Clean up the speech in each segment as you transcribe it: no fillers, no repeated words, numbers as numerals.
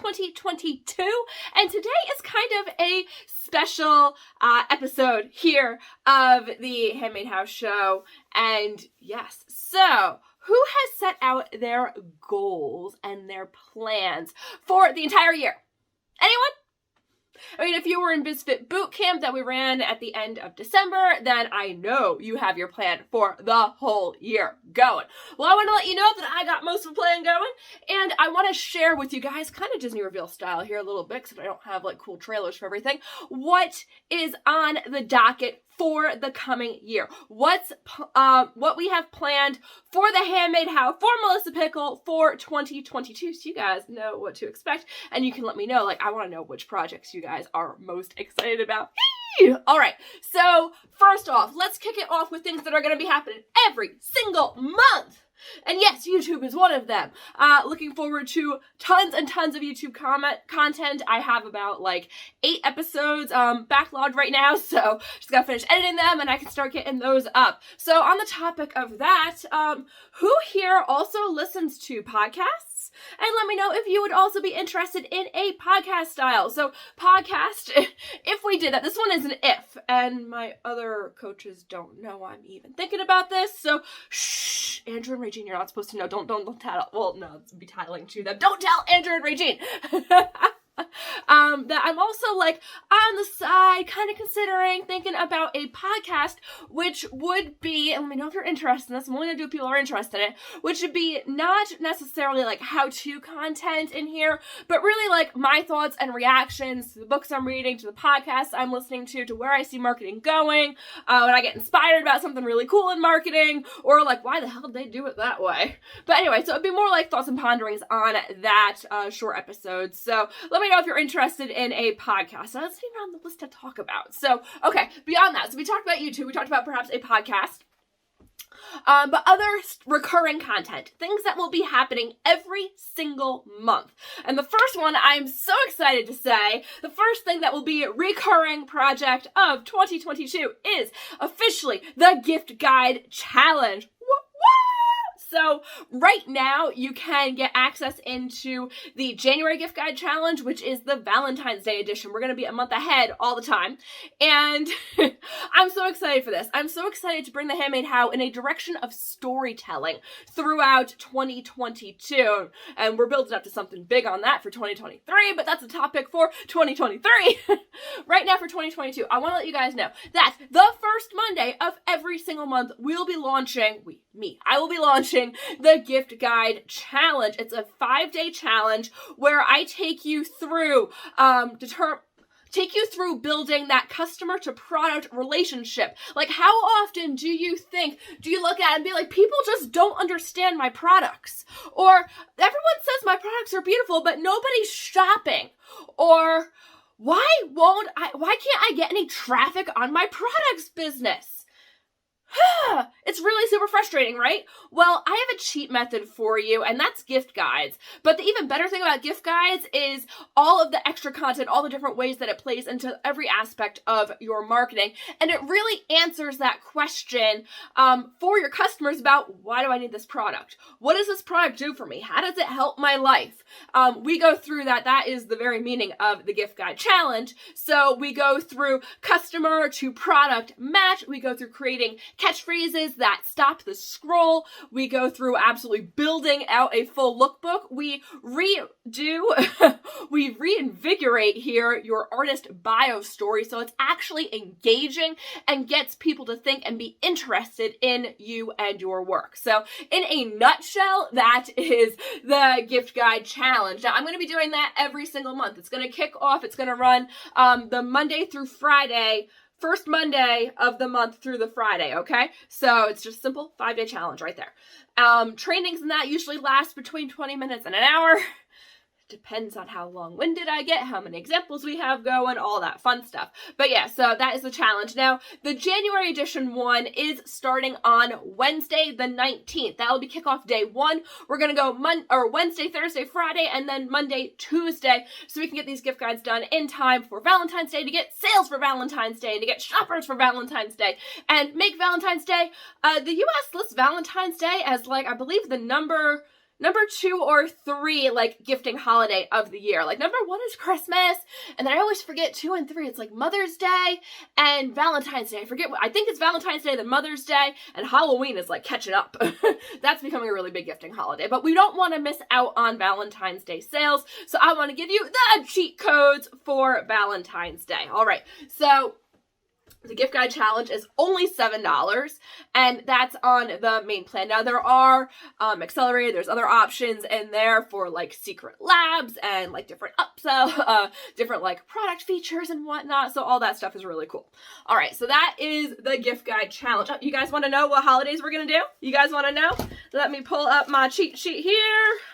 2022. And today is kind of a special episode here of the Handmade House Show. And yes, so who has set out their goals and their plans for the entire year? Anyone? I mean, if you were in Biz Fit Bootcamp that we ran at the end of December, then I know you have your plan for the whole year going. Well, I want to let you know that I got most of the plan going, and I want to share with you guys, kind of Disney reveal style here a little bit, because I don't have like cool trailers for everything, what is on the docket for the coming year. What we have planned for the Handmade House, for Melissa Pickle, for 2022, so you guys know what to expect, and you can let me know, like, I want to know which projects you guys are most excited about. All right, so first off, let's kick it off with things that are going to be happening every single month. And yes, YouTube is one of them. Looking forward to tons and tons of YouTube content. I have about like 8 episodes backlogged right now, so just gotta finish editing them and I can start getting those up. So on the topic of that, who here also listens to podcasts? And let me know if you would also be interested in a podcast style. So podcast, if we did that, this one is an if, and my other coaches don't know I'm even thinking about this, so shh, Andrew and Regine, you're not supposed to know. Don't tattle. Well, no, it's be tattling to them. Don't tell Andrew and Regine. That I'm also like on the side kind of considering thinking about a podcast, which would be, and let me know if you're interested in this, I'm only gonna do if people are interested in it, which would be not necessarily like how-to content in here, but really like my thoughts and reactions to the books I'm reading, to the podcasts I'm listening to where I see marketing going, when I get inspired about something really cool in marketing, or like why the hell did they do it that way? But anyway, so it'd be more like thoughts and ponderings on that short episode. So let me know if you're interested in a podcast. So that's not even on the list to talk about. So, okay, beyond that, so we talked about YouTube, we talked about perhaps a podcast, but other recurring content, things that will be happening every single month. And the first one I'm so excited to say, the first thing that will be a recurring project of 2022 is officially the Gift Guide Challenge. So right now you can get access into the January Gift Guide Challenge, which is the Valentine's Day edition. We're going to be a month ahead all the time. And I'm so excited for this. I'm so excited to bring the Handmade How in a direction of storytelling throughout 2022. And we're building up to something big on that for 2023, but that's a topic for 2023. Right now for 2022, I want to let you guys know that the first Monday of every single month, we'll be launching, I will be launching the Gift Guide Challenge. It's a 5-day challenge where I take you through building that customer to product relationship. Like, how often do you look at it and be like, people just don't understand my products? Or everyone says my products are beautiful, but nobody's shopping. Or why can't I get any traffic on my products business? It's really super frustrating, right? Well, I have a cheat method for you, and that's gift guides. But the even better thing about gift guides is all of the extra content, all the different ways that it plays into every aspect of your marketing. And it really answers that question for your customers about, why do I need this product? What does this product do for me? How does it help my life? We go through that. That is the very meaning of the Gift Guide Challenge. So we go through customer to product match. We go through creating catchphrases that stop the scroll. We go through absolutely building out a full lookbook. We reinvigorate here your artist bio story so it's actually engaging and gets people to think and be interested in you and your work. So in a nutshell, that is the Gift Guide Challenge. Now I'm going to be doing that every single month. It's going to kick off, it's going to run the Monday through Friday, first Monday of the month through the Friday, okay? So it's just simple 5-day challenge right there. Trainings and that usually last between 20 minutes and an hour. Depends on how long-winded I get, how many examples we have going, all that fun stuff. But yeah, so that is the challenge. Now, the January edition one is starting on Wednesday the 19th. That will be kickoff day 1. We're going to go Wednesday, Thursday, Friday, and then Monday, Tuesday, so we can get these gift guides done in time for Valentine's Day, to get sales for Valentine's Day, to get shoppers for Valentine's Day, and make Valentine's Day, the U.S. lists Valentine's Day as, like, I believe the number number 2 or 3, like, gifting holiday of the year. Like, number 1 is Christmas, and then I always forget 2 and 3. It's like Mother's Day and Valentine's Day. I think it's Valentine's Day, then Mother's Day, and Halloween is like catching up. That's becoming a really big gifting holiday, but we don't want to miss out on Valentine's Day sales, so I want to give you the cheat codes for Valentine's Day. All right, so the gift guide challenge is only $7, and that's on the main plan. Now, there are accelerated, there's other options in there for like secret labs and like different upsell, different like product features and whatnot. So all that stuff is really cool. All right, so that is the gift guide challenge. You guys want to know what holidays we're going to do? You guys want to know? Let me pull up my cheat sheet here.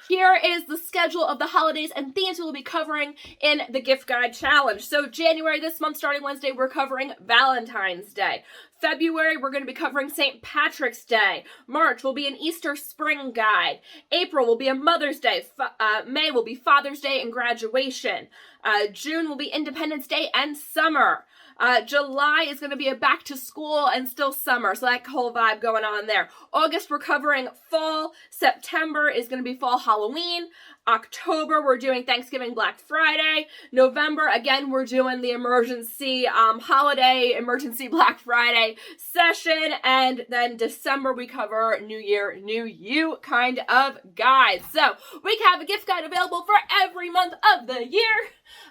Here is the schedule of the holidays and themes we'll be covering in the gift guide challenge. So January, this month, starting Wednesday, we're covering Valentine's Day. February, we're going to be covering St. Patrick's Day. March will be an Easter spring guide. April will be a Mother's Day. May will be Father's Day and graduation. June will be Independence Day and summer. July is going to be a back to school and still summer, so that whole vibe going on there. August, we're covering fall. September is going to be fall Halloween. October, we're doing Thanksgiving Black Friday. November, again, we're doing the emergency holiday, emergency Black Friday session. And then December, we cover New Year, New You kind of guides. So we have a gift guide available for every month of the year.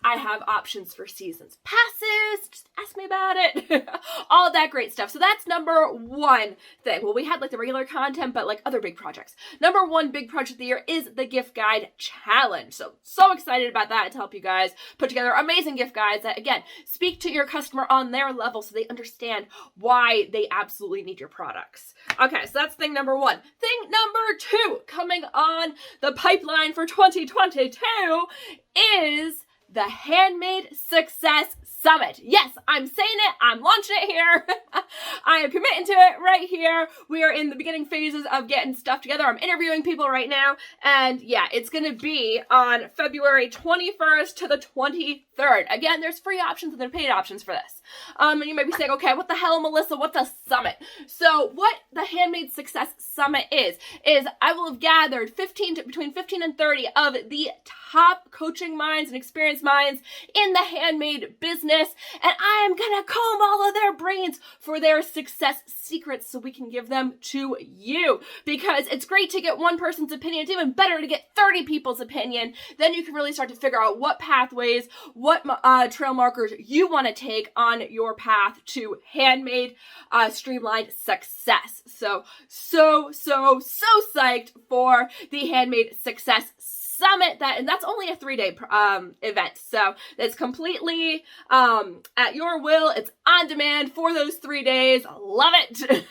I have options for seasons passes. Just ask me about it. All of that great stuff. So that's number 1 thing. Well, we had like the regular content, but like other big projects. Number 1 big project of the year is the gift guide challenge. So excited about that to help you guys put together amazing gift guides that, again, speak to your customer on their level so they understand why they absolutely need your products. Okay, so that's thing number 1. Thing number 2 coming on the pipeline for 2022 is the Handmade Success Summit. Yes, I'm saying it. I'm launching it here. I am committing to it right here. We are in the beginning phases of getting stuff together. I'm interviewing people right now. And yeah, it's going to be on February 21st to the 23rd. Again, there's free options and there are paid options for this. And you might be saying, okay, what the hell, Melissa? What's a summit? So what the Handmade Success Summit is I will have gathered between 15 and 30 of the top coaching minds and experienced minds in the handmade business, and I am gonna comb all of their brains for their success secrets so we can give them to you, because it's great to get one person's opinion. It's even better to get 30 people's opinion. Then you can really start to figure out what pathways, what trail markers you want to take on your path to handmade streamlined success. So psyched for the Handmade Success Summit, and that's only a 3-day event, so it's completely at your will. It's on demand for those 3 days. Love it.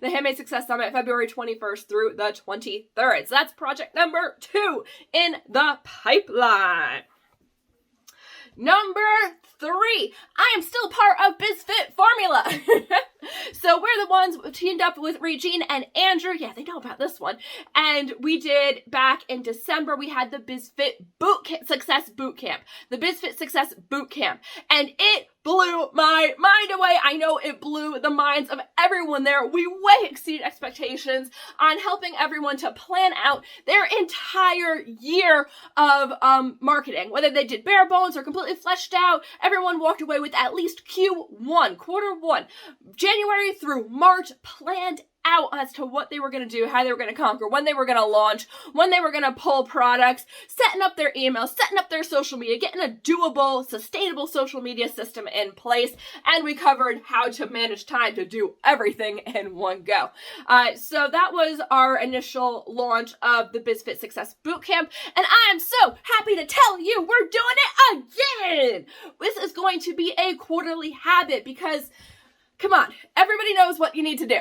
The Handmade Success Summit, February 21st through the 23rd. So that's project number 2 in the pipeline. Number 3, I am still part of Biz Fit Formula. So we're the ones teamed up with Regine and Andrew. Yeah, they know about this one. And we did back in December, we had the Biz Fit Success Bootcamp. The Biz Fit Success Bootcamp. And it blew my mind away. I know it blew the minds of everyone there. We way exceeded expectations on helping everyone to plan out their entire year of marketing. Whether they did bare bones or completely fleshed out, everyone walked away with at least Q1, quarter 1, January through March, planned out as to what they were going to do, how they were going to conquer, when they were going to launch, when they were going to pull products, setting up their emails, setting up their social media, getting a doable, sustainable social media system in place. And we covered how to manage time to do everything in one go. So that was our initial launch of the Biz Fit Success Bootcamp. And I am so happy to tell you we're doing it again. This is going to be a quarterly habit because, come on, everybody knows what you need to do.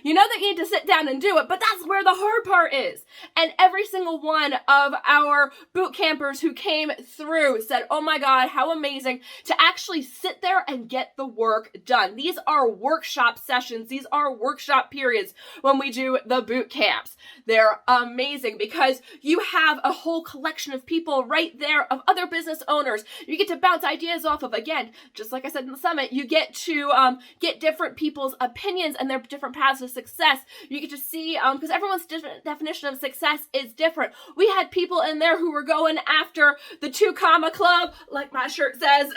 You know that you need to sit down and do it, but that's where the hard part is. And every single one of our boot campers who came through said, oh my God, how amazing to actually sit there and get the work done. These are workshop sessions. These are workshop periods when we do the boot camps. They're amazing because you have a whole collection of people right there, of other business owners. You get to bounce ideas off of, again, just like I said in the summit, you get to get different people's opinions and their different paths to success. You get to see, because everyone's definition of success is different. We had people in there who were going after the 2 comma club, like my shirt says,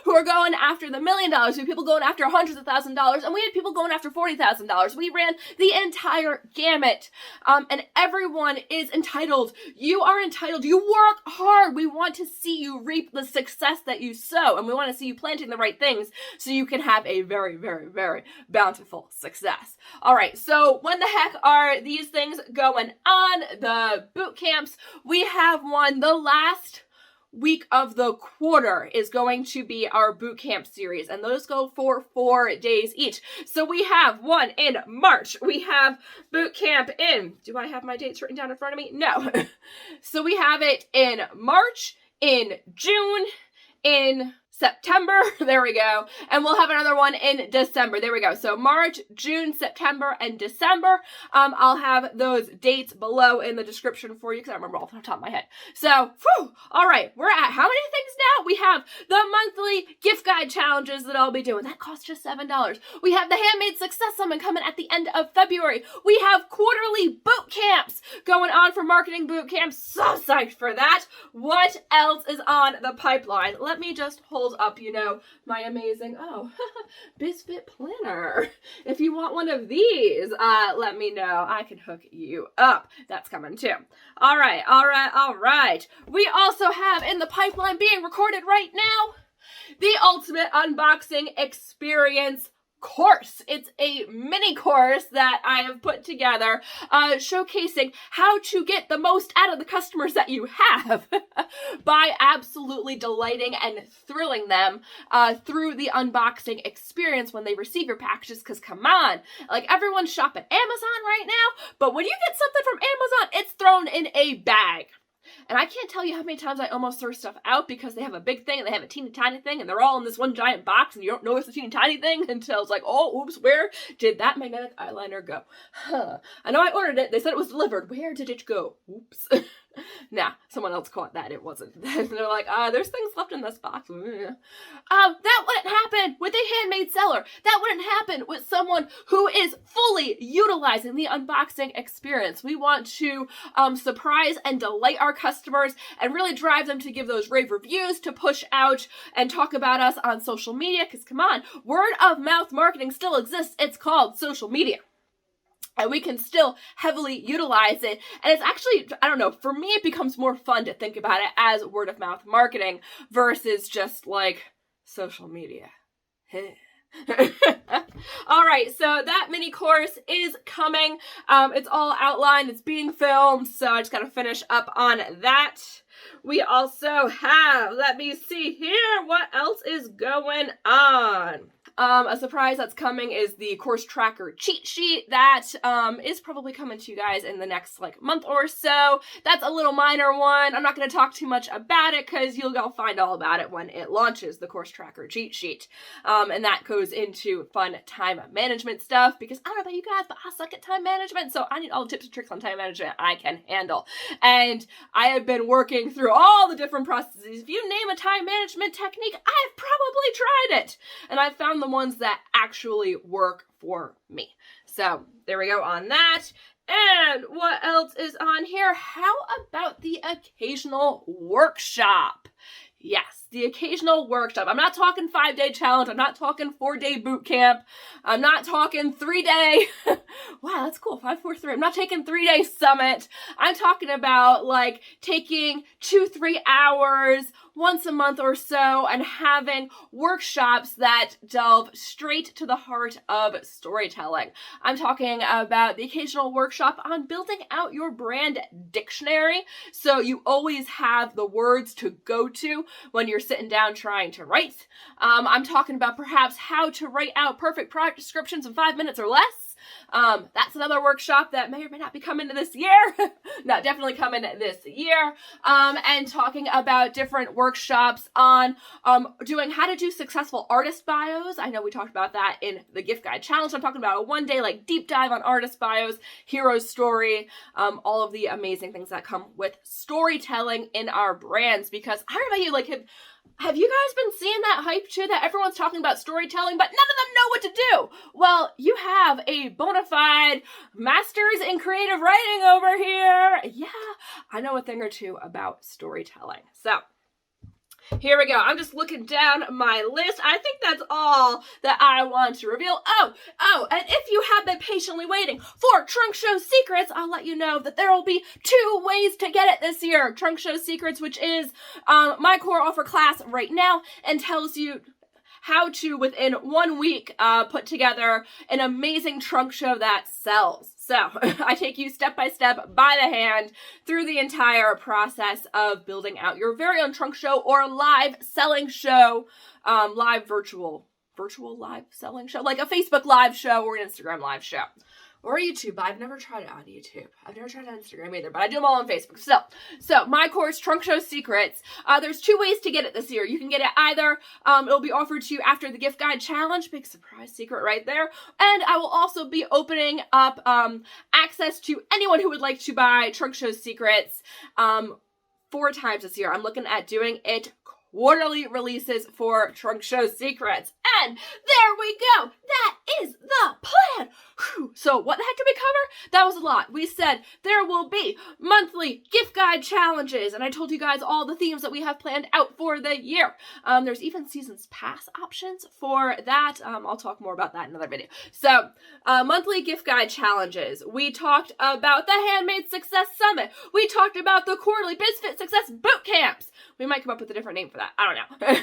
who are going after the $1 million. We had people going after hundreds of $1,000s, and we had people going after $40,000. We ran the entire gamut, and everyone is entitled. You are entitled. You work hard. We want to see you reap the success that you sow, and we want to see you planting the right things so you can have a very, very, very bountiful success. All right, so when the heck are these things going on? The boot camps, we have one. The last week of the quarter is going to be our boot camp series, and those go for 4 days each. So we have one in March. We have boot camp in, do I have my dates written down in front of me? No. So we have it in March, in June, in September, there we go, and we'll have another one in December, there we go. So March, June, September, and December. I'll have those dates below in the description for you because I remember off the top of my head. So, all right, we're at how many things now? We have the monthly gift guide challenges that I'll be doing. That costs just $7. We have the Handmade Success Summit coming at the end of February. We have quarterly boot camps going on for marketing boot camps. So psyched for that. What else is on the pipeline? Let me just hold up, my amazing, Biz Fit planner. If you want one of these, let me know. I can hook you up. That's coming too. All right. We also have in the pipeline being recorded right now, the Ultimate Unboxing Experience course. It's a mini course that I have put together, showcasing how to get the most out of the customers that you have by absolutely delighting and thrilling them through the unboxing experience when they receive your packages. Because come on, like everyone's shopping Amazon right now, but when you get something from Amazon, it's thrown in a bag. And I can't tell you how many times I almost throw stuff out because they have a big thing and they have a teeny tiny thing and they're all in this one giant box and you don't know it's a teeny tiny thing until it's like, oh, oops, where did that magnetic eyeliner go? I know I ordered it. They said it was delivered. Where did it go? Oops. Nah, someone else caught that. It wasn't. They're like, there's things left in this box. That wouldn't happen with a handmade seller. That wouldn't happen with someone who is fully utilizing the unboxing experience. We want to surprise and delight our customers and really drive them to give those rave reviews, to push out and talk about us on social media. Because come on, word of mouth marketing still exists. It's called social media. And we can still heavily utilize it. And it's actually, I don't know, for me, it becomes more fun to think about it as word of mouth marketing versus just like social media. All right, so that mini course is coming. It's all outlined. It's being filmed. So I just got to finish up on that. We also have, let me see here, what else is going on? A surprise that's coming is the course tracker cheat sheet that is probably coming to you guys in the next month or so. That's a little minor one. I'm not going to talk too much about it because you'll go find all about it when it launches, the course tracker cheat sheet. And that goes into fun time management stuff because I don't know about you guys, but I suck at time management. So I need all the tips and tricks on time management I can handle. And I have been working through all the different processes. If you name a time management technique, I've probably tried it. And I've found the ones that actually work for me. So there we go on that. And what else is on here? How about the occasional workshop? Yes, the occasional workshop. I'm not talking 5-day challenge. I'm not talking 4-day boot camp. I'm not talking 3-day. Wow, that's cool. 5, 4, 3. I'm not taking 3-day summit. I'm talking about taking 2-3 hours once a month or so and having workshops that delve straight to the heart of storytelling. I'm talking about the occasional workshop on building out your brand dictionary so you always have the words to go to when you're sitting down trying to write. I'm talking about perhaps how to write out perfect product descriptions in 5 minutes or less. That's another workshop that may or may not be coming to this year. No, definitely coming this year. And talking about different workshops on doing how to do successful artist bios. I know we talked about that in the gift guide challenge. I'm talking about a 1-day deep dive on artist bios, hero story, all of the amazing things that come with storytelling in our brands. Because I don't know about you, Have you guys been seeing that hype too, that everyone's talking about storytelling, but none of them know what to do? Well, you have a bona fide master's in creative writing over here. Yeah, I know a thing or two about storytelling. So, here we go. I'm just looking down my list. I think that's all that I want to reveal. Oh, and if you have been patiently waiting for Trunk Show Secrets, I'll let you know that there will be 2 ways to get it this year. Trunk Show Secrets, which is my core offer class right now, and tells you how to, within 1 week, put together an amazing trunk show that sells. So I take you step by step, by the hand, through the entire process of building out your very own trunk show or live selling show, live virtual live selling show, like a Facebook live show or an Instagram live show. Or YouTube. I've never tried it on YouTube. I've never tried it on Instagram either, but I do them all on Facebook. So my course, Trunk Show Secrets, there's 2 ways to get it this year. You can get it either, it'll be offered to you after the gift guide challenge, big surprise secret right there, and I will also be opening up access to anyone who would like to buy Trunk Show Secrets 4 times this year. I'm looking at doing it quarterly releases for Trunk Show Secrets. And there we go. That is the plan. Whew. So what the heck did we cover? That was a lot. We said there will be monthly gift guide challenges. And I told you guys all the themes that we have planned out for the year. There's even seasons pass options for that. I'll talk more about that in another video. So monthly gift guide challenges. We talked about the Handmade Success Summit. We talked about the quarterly Biz Fit Success Bootcamps. We might come up with a different name for that. I don't know.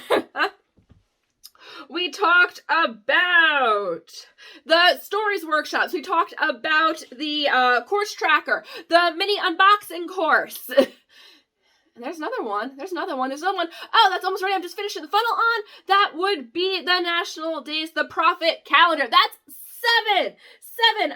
We talked about the stories workshops. We talked about the course tracker, the mini unboxing course. And there's another one. Oh, that's almost ready. I'm just finishing the funnel on. That would be the National Days, the Profit Calendar. That's 7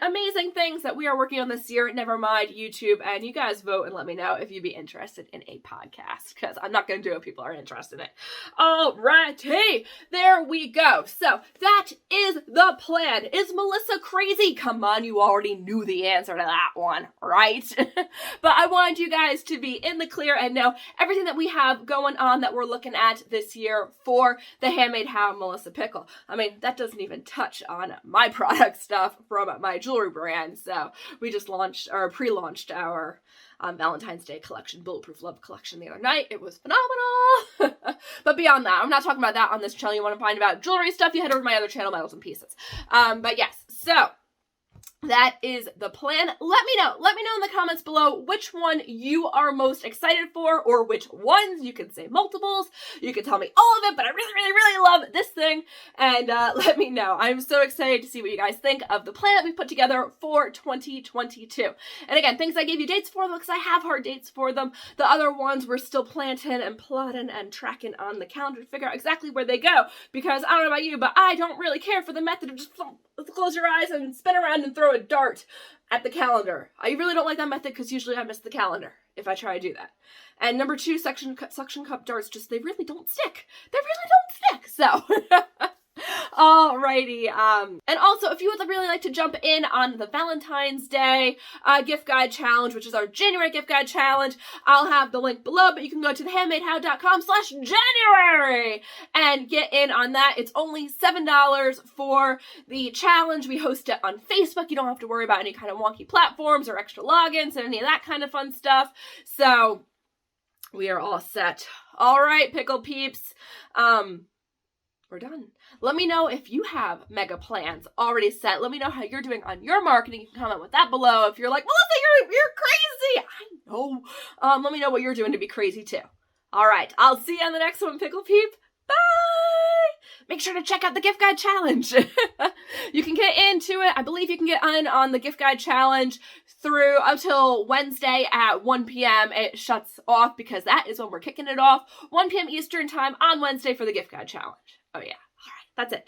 amazing things that we are working on this year. Never mind YouTube, and you guys vote and let me know if you'd be interested in a podcast, because I'm not going to do it if people are interested in it. Alrighty, there we go. So that is the plan. Is Melissa crazy? Come on, you already knew the answer to that one, right? But I wanted you guys to be in the clear and know everything that we have going on that we're looking at this year for the Handmade How Melissa Pickle. I mean, that doesn't even touch on my product stuff from my jewelry brand. So we just pre-launched our Valentine's Day collection, Bulletproof Love collection, the other night. It was phenomenal. But beyond that, I'm not talking about that on this channel. You want to find about jewelry stuff, you head over to my other channel, Metals and Pieces. But yes, so that is the plan. Let me know in the comments below which one you are most excited for, or which ones. You can say multiples. You can tell me all of it, but I really, really, really love this thing. And let me know. I'm so excited to see what you guys think of the plan that we put together for 2022. And again, things I gave you dates for them, because I have hard dates for them. The other ones we're still planting and plotting and tracking on the calendar to figure out exactly where they go. Because I don't know about you, but I don't really care for the method of just close your eyes and spin around and throw a dart at the calendar. I really don't like that method, because usually I miss the calendar if I try to do that. And number 2, suction cup darts, they really don't stick. They really don't stick. So alrighty. And also, if you would really like to jump in on the Valentine's Day gift guide challenge, which is our January gift guide challenge, I'll have the link below, but you can go to thehandmadehow.com/January and get in on that. It's only $7 for the challenge. We host it on Facebook. You don't have to worry about any kind of wonky platforms or extra logins and any of that kind of fun stuff. So we are all set. All right, Pikul Peeps. We're done. Let me know if you have mega plans already set. Let me know how you're doing on your marketing. You can comment with that below. If you're like, Melissa, you're crazy. I know. Let me know what you're doing to be crazy too. All right. I'll see you on the next one, Pikul Peep. Bye. Make sure to check out the gift guide challenge. You can get into it. I believe you can get on the gift guide challenge through until Wednesday at 1 p.m. It shuts off, because that is when we're kicking it off. 1 p.m. Eastern time on Wednesday for the gift guide challenge. Oh yeah. All right. That's it.